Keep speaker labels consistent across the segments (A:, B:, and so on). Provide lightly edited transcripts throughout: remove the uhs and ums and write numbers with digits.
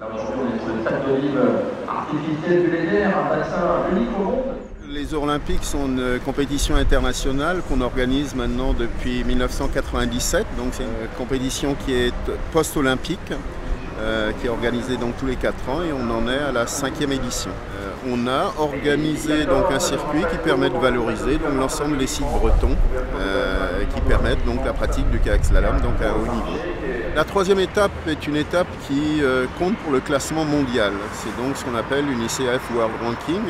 A: Là aujourd'hui on est sur le stade d'olive artificiel du Léguer, un bassin unique au monde.
B: Les Eaux olympiques sont une compétition internationale qu'on organise maintenant depuis 1997. Donc c'est une compétition qui est post-olympique, qui est organisée donc tous les 4 ans et on en est à la 5e édition. On a organisé donc un circuit qui permet de valoriser l'ensemble des sites bretons qui permettent donc la pratique du kayak slalom donc à haut niveau. La 3e étape est une étape qui compte pour le classement mondial. C'est donc ce qu'on appelle une ICF World Ranking.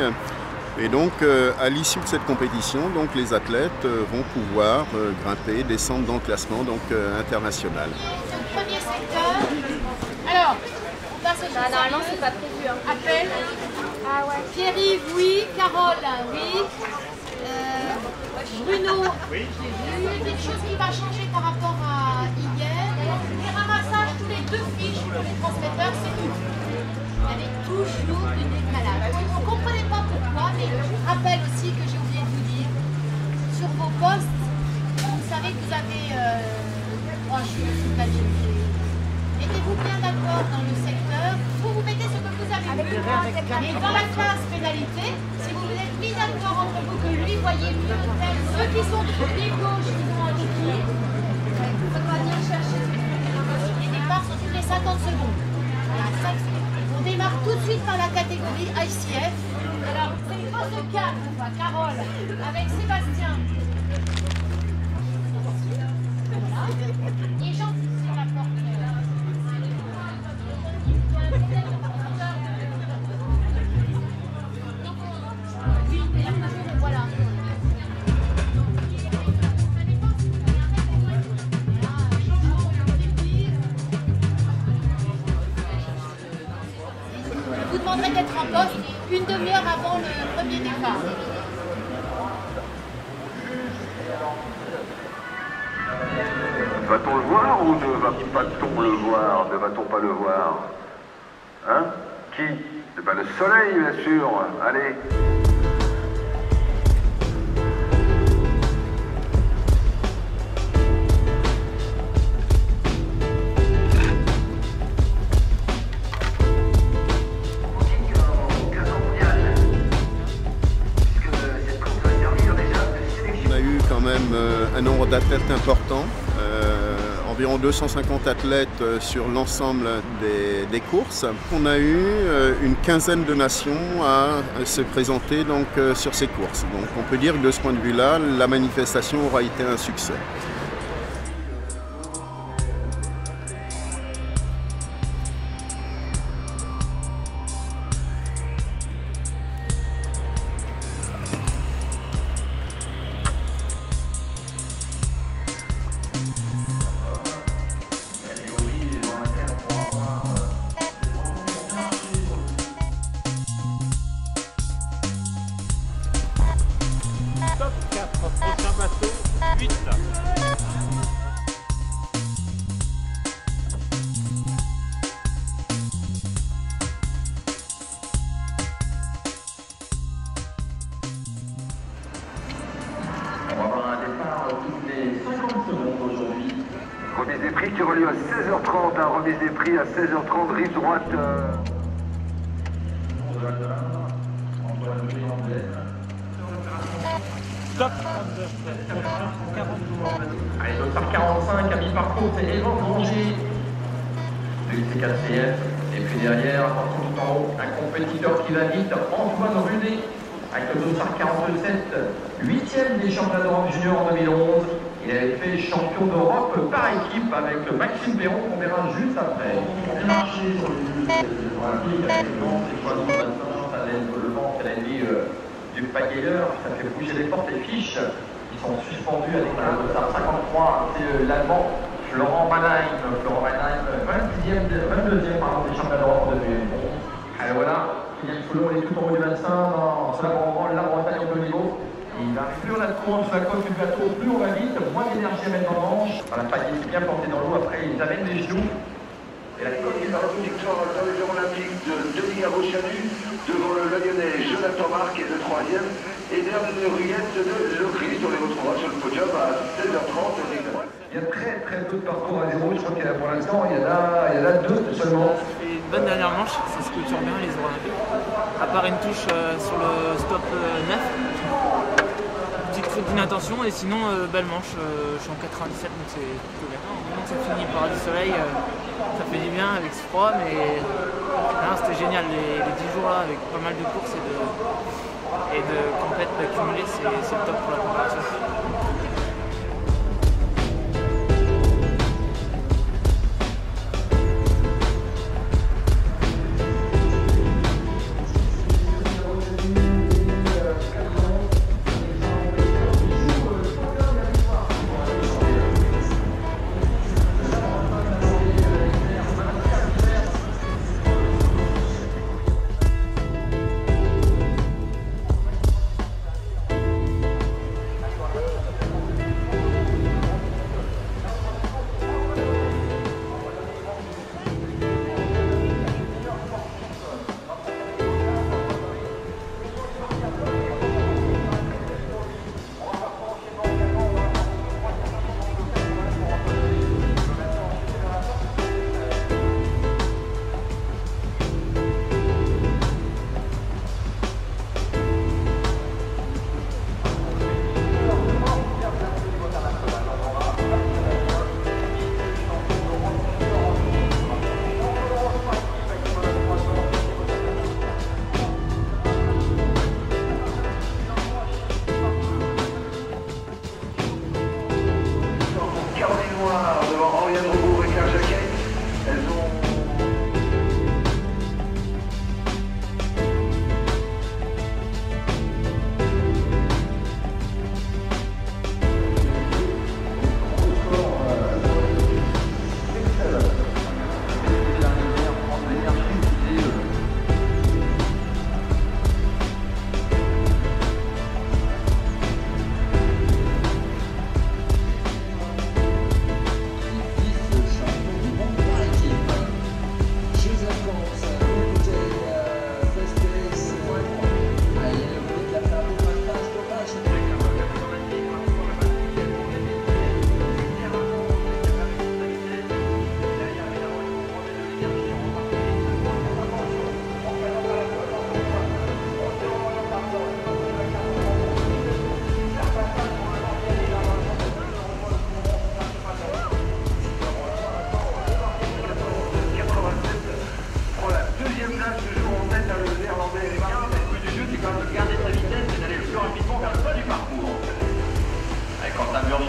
B: Et donc à l'issue de cette compétition, donc, les athlètes vont pouvoir grimper, descendre dans le classement donc, international.
C: Premier secteur. Alors, on passe au
D: normalement c'est pas prévu. Hein.
C: Appel.
D: Ah ouais.
C: Pierre-Yves, oui. Carole, oui. Bruno, oui. J'ai vu quelque chose qui va changer par rapport à hier. Les ramassages, tous les 2 fiches pour les transmetteurs, c'est tout. Il y avait toujours du décalage. On ne comprenait pas pourquoi, mais je vous rappelle aussi que j'ai oublié de vous dire, sur vos postes, vous savez que vous avez 3 jours toute la journée. Mettez-vous bien d'accord dans le secteur, vous mettez ce que vous avez vu. Et dans la classe pénalité, si vous vous êtes mis d'accord entre vous que lui voyez mieux ceux qui sont du pied gauche, qui sont en liquide, il faudra venir chercher. Les départs sont toutes les 50 secondes. Voilà, on démarre tout de suite par la catégorie ICF. Alors, c'est pas ce cas, Carole, avec Sébastien. Voilà. Et Jean, c'est la porte. Voilà. Je vous demanderai d'être en poste une demi-heure avant le premier départ.
E: Va-t-on le voir ou ne va-t-on le voir? Ne va-t-on pas le voir? Hein? Qui? Eh ben le soleil, bien sûr. Allez.
B: On a eu quand même un nombre d'athlètes important, environ 250 athlètes sur l'ensemble des courses. On a eu une quinzaine de nations à se présenter donc, sur ces courses. Donc on peut dire que de ce point de vue-là, la manifestation aura été un succès.
F: Top 4, prochain bateau, 8.
A: On va avoir un départ toutes les 50 secondes aujourd'hui.
E: Remise des prix qui aura lieu à 16h30. Remise des prix à 16h30, rive droite.
F: Top 39, prochain 42.
A: Allez, donc par 45 à mi-parcours, c'est Evan Rongier du C4CF. Et puis derrière, attention tout en haut, un compétiteur qui va vite, Antoine Rudet, avec le dossard 47, 8e des championnats d'Europe junior en 2011. Il avait fait champion d'Europe par équipe avec Maxime Perron, qu'on verra juste après. On est marché sur les Jeux olympiques avec le vent, c'est quoi maintenant, ça laisse le vent, c'est la nuit du pagayeur, ça fait bouger les portes et fiches. Ils sont suspendus avec le dossard 53, c'est l'Allemand Florent Mannheim, 22e des championnats d'Europe en 2011. Allez voilà, Kylian Foulon est tout en haut du bassin, dans la Bretagne au niveau. Il va plus on a de courant sur la coque du bateau, plus on va vite, moins d'énergie à mettre en manche. Voilà, pagaie bien porté dans l'eau, après ils amènent les genoux. Et la coque du bateau.
E: Victoire dans les Jeux olympiques de Denis Arrochanu devant le Lyonnais Jonathan Marc qui est le 3e et dernière Riette de Lecris. On les retrouvera sur le podium à 16h30. Il y a très peu de parcours à zéro, je crois qu'il y en a pour l'instant, il y en a 2 seulement.
G: bonne dernière manche, ça se clôture bien les oreilles. À part une touche sur le stop 9, petite faute d'inattention et sinon belle manche, je suis en 97 donc c'est plutôt bien. Donc ça finit par du soleil, ça fait du bien avec ce froid mais c'était génial les 10 jours là avec pas mal de courses et de compètes d'accumuler, c'est le top pour la préparation.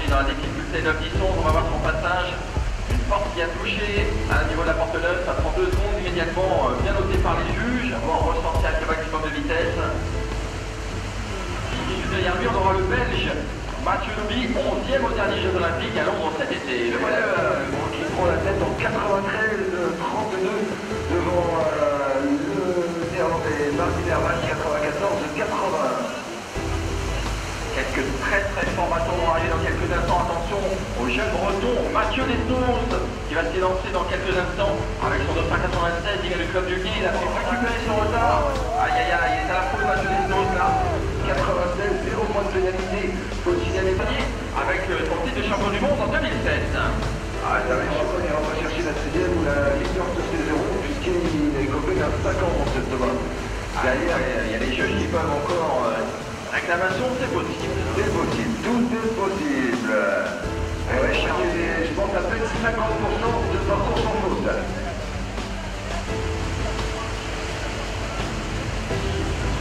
A: Dans la difficulté 9-10-11, on va voir son passage. Une porte qui a touché à niveau de la porte 9, ça prend 2 secondes immédiatement, bien noté par les juges. On va ressortir avec le maximum de vitesse. Juste derrière lui, on aura le Belge Mathieu Loubi, 11e aux derniers Jeux Olympiques à Londres cet été. Le voilà
E: qui prend la tête en 93-32 devant le néerlandais Martin Herman, 94-80.
A: Quelques très forts bateaux vont arriver dans quelques instants. Attention au jeune breton Mathieu Desnos qui va s'élancer dans quelques instants avec son 296. Il vient du club du Guy, il a pu récupérer son retard. Aïe aïe aïe, il est à la faute Mathieu Desnos là. 96, 0 point de pénalité. Faut le signaler avec son titre de champion du monde en 2007.
E: Ah, ça va être champion, il va chercher la 6e ou la victoire de ces 0 puisqu'il est copé d'un 50 cette demande.
A: Derrière, il y a des juges qui peuvent encore... Réclamation, c'est possible.
E: C'est possible, tout est possible. Et ouais, je pense à peine 50% de parcours sans faute.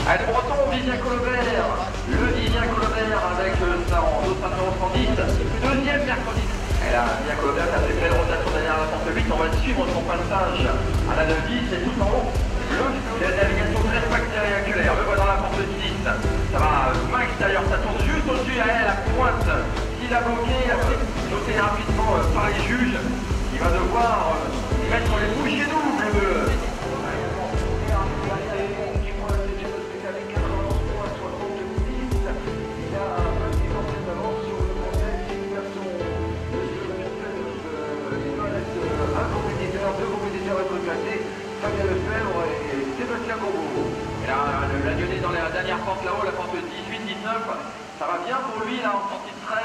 A: Allez, le breton, Vivien Colobert. Le Vivien Colobert avec ça en 2,110. Deuxième mercredi. Et là, Vivien Colobert, ça fait belle rotation derrière la porte 8. On va suivre son passage à la 9-10 et tout en haut. La navigation très spectaculaire, le voit dans la porte 6, ça va main extérieure, ça tourne juste au-dessus, à la pointe, s'il a bloqué, il a fait sauter rapidement par les juges, il va devoir mettre les bouchées doubles.
E: Fabien Lefebvre et Sébastien Gombeau.
A: Et là, la Lyonnais dans la dernière porte là-haut, la porte 18-19, ça va bien pour lui là en sortie de 13.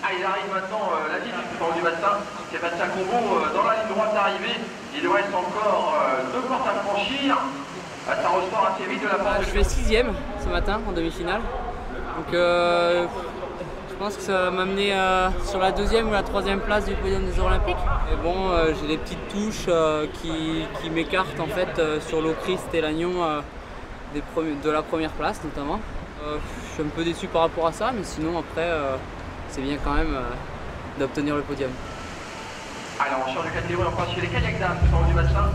A: Ah, il arrive maintenant la 10 du bassin. Sébastien Combeau dans la ligne droite d'arrivée. Il lui reste encore 2 portes à franchir. Ça ressort assez vite de la porte.
H: Je fais 6e ce matin en demi-finale. Donc je pense que ça va m'amener sur la 2e ou la 3e place du podium des Olympiques. Et bon, j'ai des petites touches qui m'écartent en fait sur l'Ochrist et l'Agnon de la première place notamment. Je suis un peu déçu par rapport à ça, mais sinon après c'est bien quand même d'obtenir le podium.
A: Alors on change de catégorie, on passe chez les kayak dames tout en haut du bassin.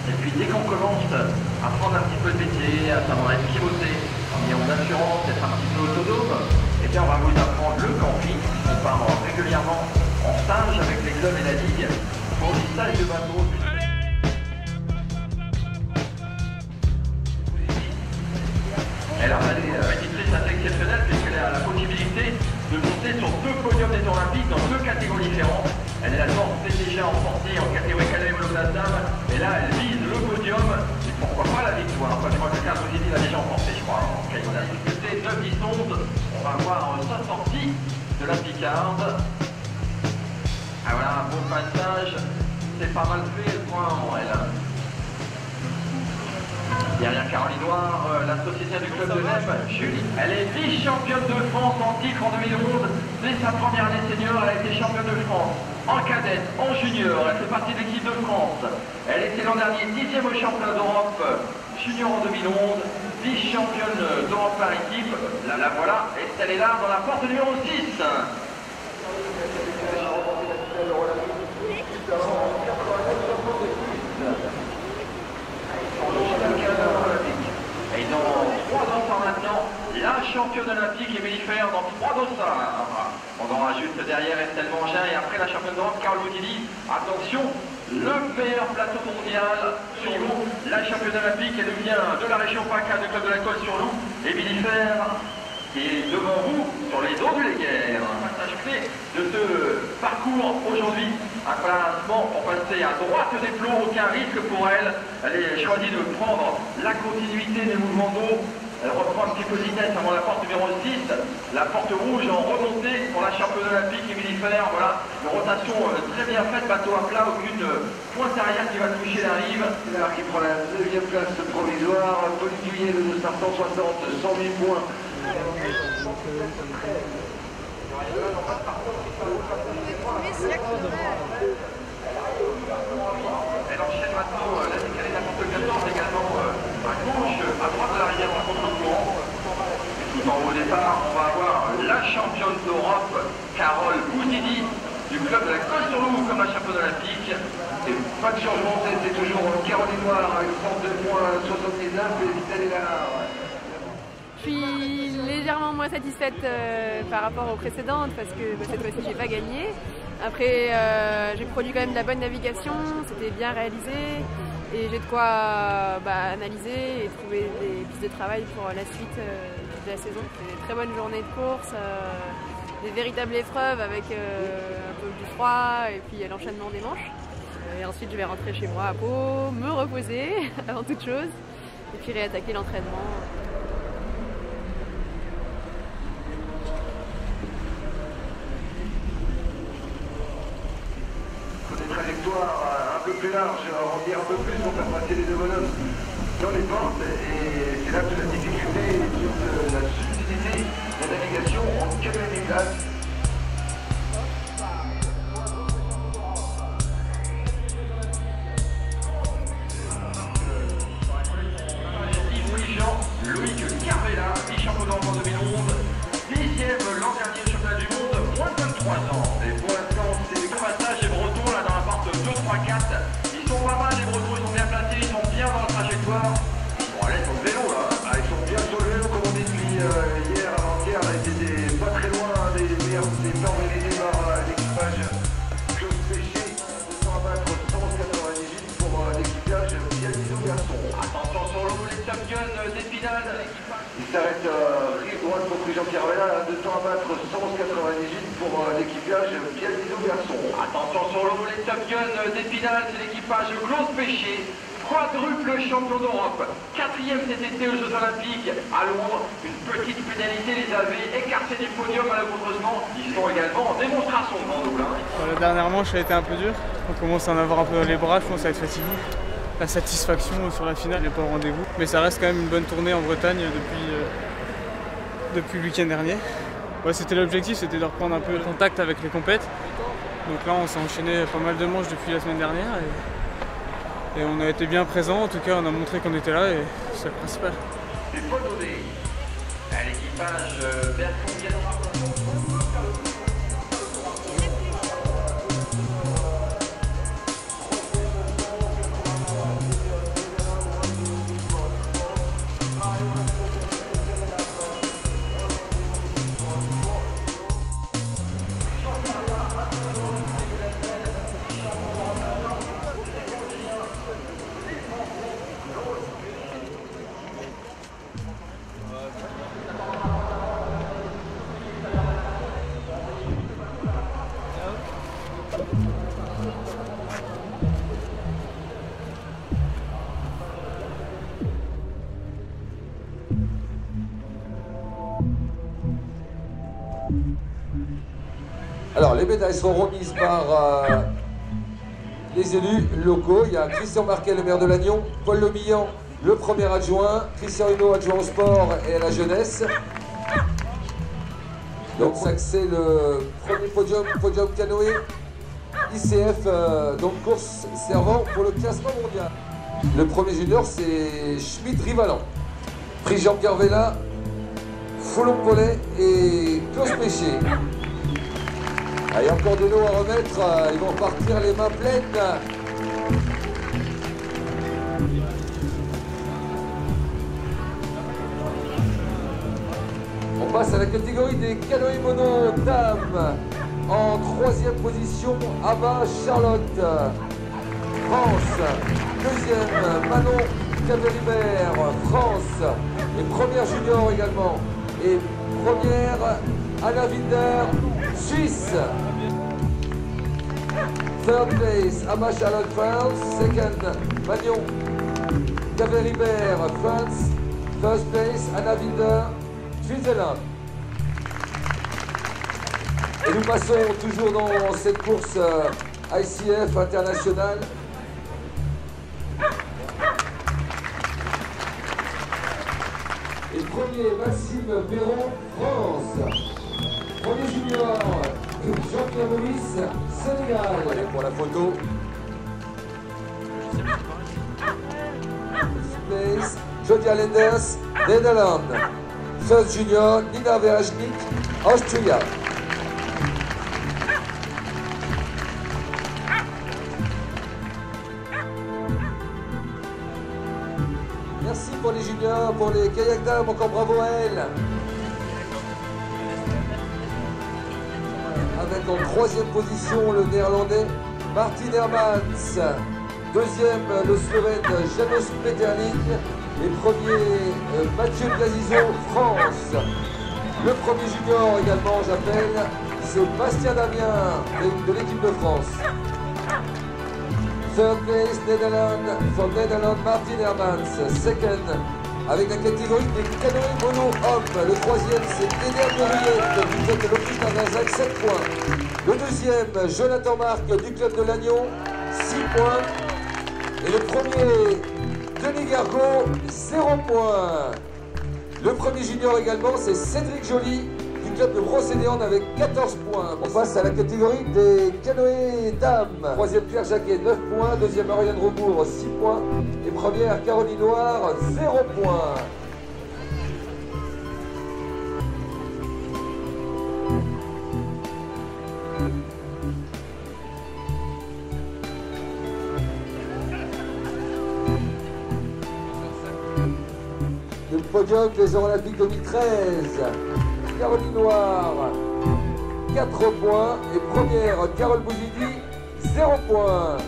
A: Et puis dès qu'on commence à prendre un petit peu de métier, à savoir être pivoté, en ayant l'assurance d'être un petit peu autonome, et bien on va vous apprendre le camping. On part régulièrement en stage avec les clubs et la ligue pour des stages de bateau. Elle a une maîtrise assez exceptionnelle puisqu'elle a la possibilité de monter sur 2 podiums des Olympiques dans 2 catégories différentes. Elle a déjà emporté en catégorie cadet ou dames, et là elle vise le podium, et pourquoi pas la victoire. Enfin, je crois que le cadre il l'a déjà emporté, je crois. En cas, on a discuté 9-10-11, on va voir sa sortie de la picarde. Ah voilà, un bon passage, c'est pas mal fait, elle prend un elle. Derrière Caroline Noire, la société du club de Nîmes, Julie. Elle est vice-championne de France en titre en 2011. Dès sa première année senior, elle a été championne de France en cadette, en junior. Elle fait partie de l'équipe de France. Elle était l'an dernier 10e au championnat d'Europe junior en 2011, vice-championne d'Europe par équipe. La voilà, et elle est là dans la porte numéro 6. Et dans 3 dossards maintenant, la championne olympique Émilie Fer dans 3 dossards. On en rajoute derrière Estelle Mangin et après la championne d'Europe Carole Boudili. Attention, le meilleur plateau mondial sur l'eau. La championne olympique, elle vient de la région PACA du club de la Colle sur l'eau. Émilie Fer qui est devant vous sur les dos du Léguerre. Un passage clé de ce parcours aujourd'hui. Un placement pour passer à droite des plombs, aucun risque pour elle. Elle a choisi de prendre la continuité des mouvements d'eau. Elle reprend un petit peu de vitesse avant la porte numéro 6. La porte rouge en remontée pour la championne olympique Émilie Fer. Voilà, une rotation très bien faite, bateau à plat, aucune pointe arrière qui va toucher la rive.
E: Alors qui prend la 9e place provisoire. Pauline Guyet de 560, 100 000 points.
A: Elle enchaîne maintenant la décalée n'importe 14 également à gauche, à droite de l'arrière par contre le courant. Et tout en haut au départ, on va avoir la championne d'Europe, Carole Boudili, du club de la Colle-sur-Loup comme la championne olympique.
E: Et pas de changement, c'est toujours Caroline Noire avec 32 points 79 et Estelle est là.
D: Je suis légèrement moins satisfaite par rapport aux précédentes parce que cette fois-ci j'ai pas gagné. Après j'ai produit quand même de la bonne navigation, c'était bien réalisé et j'ai de quoi analyser et trouver des pistes de travail pour la suite de la saison. C'était des très bonnes journées de course, des véritables épreuves avec un peu du froid et puis l'enchaînement des manches. Et ensuite je vais rentrer chez moi à Pau, me reposer avant toute chose et puis réattaquer l'entraînement.
E: Trajectoire un peu plus large, arrondir un peu plus pour faire passer les 2 bonhommes dans les portes et c'est là toute la difficulté et toute la subtilité de la navigation en 4e place.
A: Loïc Carvela, vice-champion d'Europe en 2011, 10e l'an dernier au championnat du monde, moins de 23 ans. Et pour l'instant, c'est des passages et Bretons là dans la porte 2, 3, 4. Ils sont pas mal les Bretons, ils sont bien placés, ils sont bien dans la trajectoire. Bon, allez, ils sont le vélo là.
E: Ah, ils sont bien sur le vélo comme on dit. podium, c'est organisé par l'équipage Claude Péché, 200 mètres 198 pour l'équipage Bialiso Garçon.
A: Attention sur le les Top Gun d'Épinal.
E: Il s'arrête rive droite pour Jean-Pierre Vella, 200 mètres 198 pour l'équipage Bialiso Garçon.
A: Attention sur le les Top Gun d'Épinal, c'est l'équipage Claude Péché. Quadruple champion d'Europe, 4e cet été aux Jeux Olympiques à Londres. Une petite pénalité les avait écartés du podium malheureusement. Ils sont également en démonstration de double.
G: La dernière manche a été un peu dure. On commence à en avoir un peu dans les bras, je pense à être fatigué. La satisfaction sur la finale n'est pas au rendez-vous. Mais ça reste quand même une bonne tournée en Bretagne depuis le week-end dernier. Ouais, c'était l'objectif, c'était de reprendre un peu contact avec les compètes. Donc là on s'est enchaîné pas mal de manches depuis la semaine dernière. Et on a été bien présents, en tout cas on a montré qu'on était là et c'est le principal.
A: C'est pas donné à l'équipage Bertrand.
I: Alors, les médailles seront remises par les élus locaux. Il y a Christian Marquet, le maire de Lannion, Paul Lemillan, le premier adjoint, Christian Huneau, adjoint au sport et à la jeunesse. Donc, ça c'est le premier podium canoë, ICF, donc course servant pour le classement mondial. Le premier junior, c'est Schmidt-Rivalan. Prix Jean-Pierre Vella, Foulon-Paulet et Claude Péché. Il y a encore de l'eau à remettre, ils vont partir les mains pleines. On passe à la catégorie des canoës mono dames. En 3e position, Ava Charlotte, France. 2e, Manon Caveribert, France. Et première junior également. Et première, Anna Winder, Suisse. Third place, Ava Charlotte, France. Second, Manon Caveribert, France. First place, Anna Winder, Switzerland. Et nous passons toujours dans cette course ICF internationale. Et premier, Maxime Perron, France. Premier junior, Jean-Pierre Maurice, Sénégal. Allez pour la photo. Place, Jodia Lenders, Netherlands. First junior, Nina Verajnik, Austria. Merci pour les juniors, pour les kayak dames, encore bravo à elles. Avec en 3e position le néerlandais Martin Hermans, 2e le slovène Janos Peterling et premier Mathieu Blazizon, France. Le premier junior également, j'appelle, c'est Bastien Damien de l'équipe de France. Third place, Netherlands, from Netherlands, Martin Hermans. Second, avec la catégorie des canoës mono hommes. Le 3e, c'est Eder Moriette du club de l'Office d'Arnazac, 7 points. Le 2e, Jonathan Marc du club de Lannion, 6 points. Et le premier, Denis Gargot, 0 points. Le premier junior également, c'est Cédric Joly du club de Brocédéan avec 14 points. On passe à la catégorie des canoës dames. 3e, Pierre Jacquet, 9 points. 2e, Marianne Rebourg, 6 points. Et première, Caroline Noire, 0 points. Le podium des Jeux Olympiques 2013. Caroline Noire, 4 points. Et première, Carole Bouzidi, 0 points.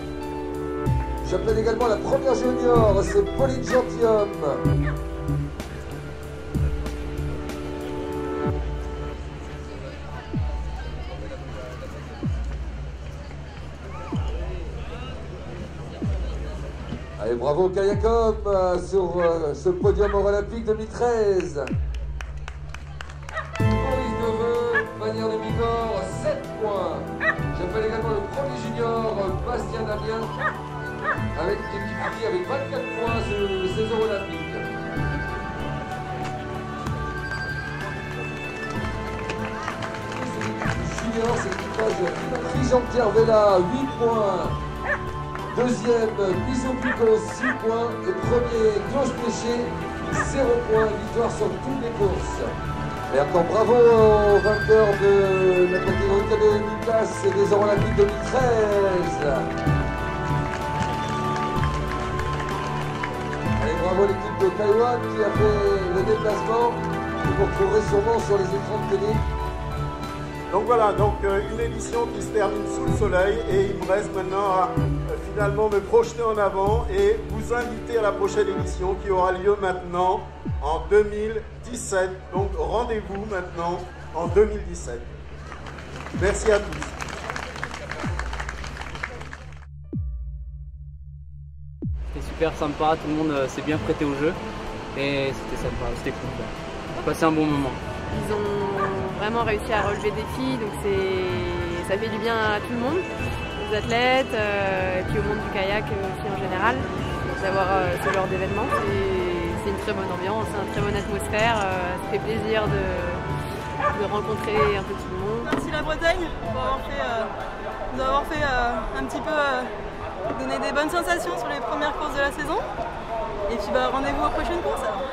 I: J'appelle également la première junior, c'est Pauline Gentilhomme. Allez, bravo Kayakom sur ce podium olympique 2013. Maurice Neveu, Manière de Bigorre, 7 points. J'appelle également le premier junior, Bastien Damien, avec l'équipe avec 24 points sur le saison olympique. Junior, c'est l'équipage Jean-Pierre Vella, 8 points. Deuxième, Bisou Pico, 6 points. Et premier, Cloche Péché, 0 points. Victoire sur toutes les courses. Et encore bravo aux vainqueurs de la catégorie cadet demi-classe et des Jeux Olympiques 2013. Allez, bravo à l'équipe de Taïwan qui a fait le déplacement. Vous retrouverez sûrement sur les écrans de télé.
B: Donc voilà, une édition qui se termine sous le soleil et il me reste maintenant à finalement me projeter en avant et vous inviter à la prochaine édition qui aura lieu maintenant en 2017. Donc rendez-vous maintenant en 2017. Merci à tous.
H: C'était super sympa, tout le monde s'est bien prêté au jeu et c'était sympa, c'était cool. On a passé un bon moment.
D: Ils ont vraiment réussi à relever des défis, donc ça fait du bien à tout le monde, aux athlètes, et puis au monde du kayak aussi en général, d'avoir ce genre d'événement. C'est une très bonne ambiance, une très bonne atmosphère, ça fait plaisir de rencontrer un peu tout le monde.
J: Merci la Bretagne pour nous avoir fait un petit peu donner des bonnes sensations sur les premières courses de la saison. Et puis rendez-vous aux prochaines courses alors.